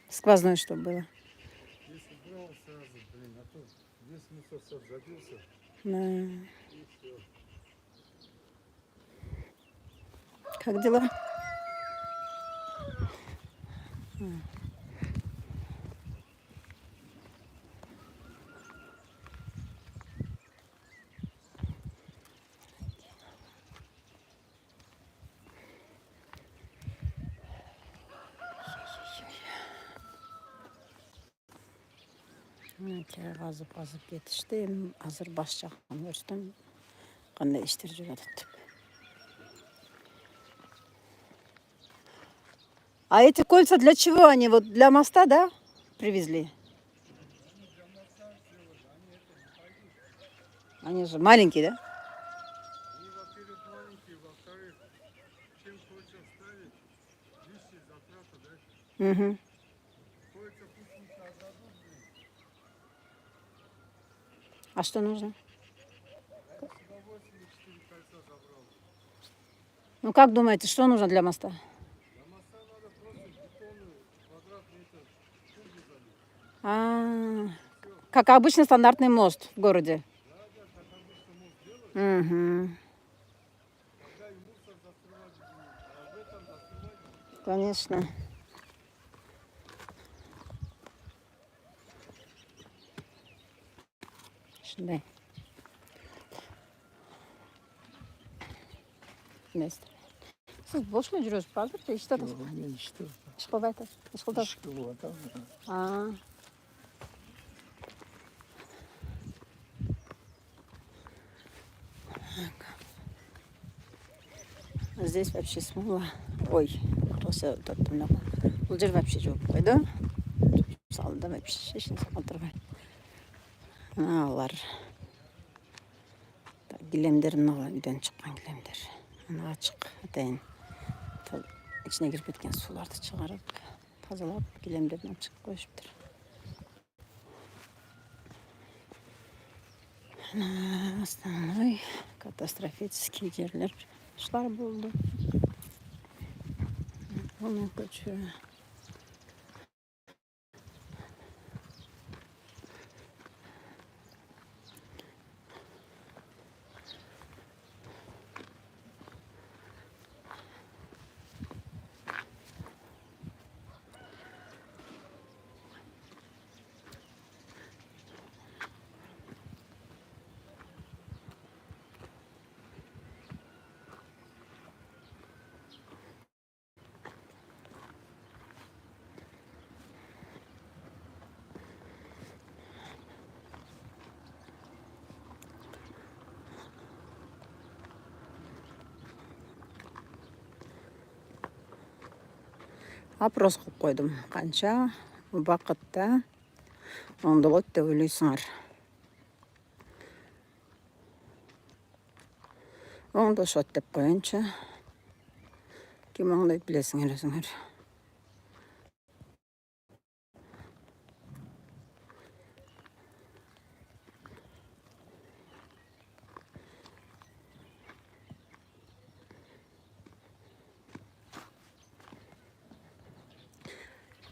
Сквозной, чтобы было. Если брал сразу, а то весь мусор сад забился. Да. И все. Как дела? Азып кетишти. Азыр баш жаккан көрсөтөм кандай иштер жүрүп атат деп. А эти кольца для чего они? Вот для моста, да? Привезли? Они же маленькие, да? Они, во-первых, маленькие, во-вторых, чем кольца ставить, лишние затраты, да? Угу. Кольца пусть лучше отдадут, А что нужно? я бы с удовольствием 4 кольца забрал. Ну как думаете, что нужно для моста? Для моста надо просто бетонный квадрат-метр кубы залить. А, как обычно стандартный мост в городе. Да, как обычно мост делают, Угу. тогда и мусор застревать будет, а в этом застревать будет. Конечно. Шундай. Место. Siz boş mu жүрөсүз азыр же иште атасыз? Мен иште Иш кылбай атасыз. Иш кылдасыз. ишке болуп атам. А. Здесь вообще смыла. Ой, просто тут много. Бул жер вообще жок койду. Салда вообще эч нерсе калтырбайт. Алар. Килемдер мына үйдөн чыккан килемдер. Аны ачык атайын. İçine girip ketкен суларды чыгарып, тазалап, килемдерин ачык коюшуптур. Основной катастрофический жерлер ушулар болду. Onu көчө. Опрос кылып койдум. Канча убакытта оңдолот деп ойлойсуңар? Оңдошот деп коеюнчу. Ким оңдойт билесиңер өзүңөр.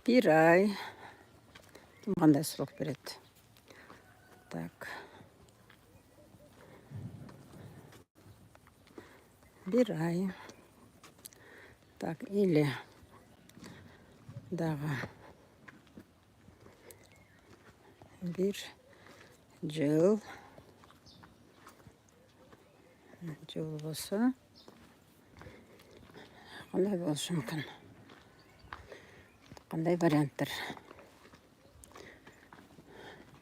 Bir ay. Kim кандай срок берет? Так. Bir ay. Так, или дагы bir жыл. Жыл болсо кандай болушу мүмкүн? Кандай варианттар?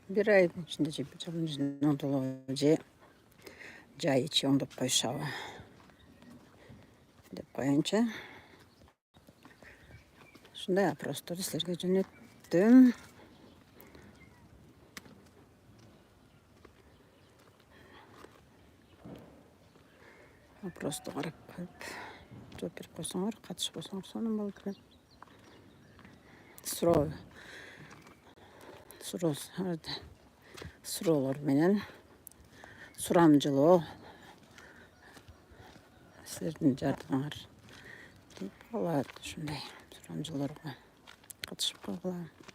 Bir айдын ичинде же bir жылдын ичинде оңдолобу же жай ичи оңдоп коюшабы деп коеюнчу. Ушундай опросторду силерге жөнөттүм. Опросту карап коюп жооп берип койсоңор, катышып койсоңор сонун болот эле. Суроолор менен сурамжылоо силердин жардамыңар деп калат ушундай. жүрген жылдарға қатысып қалғылам.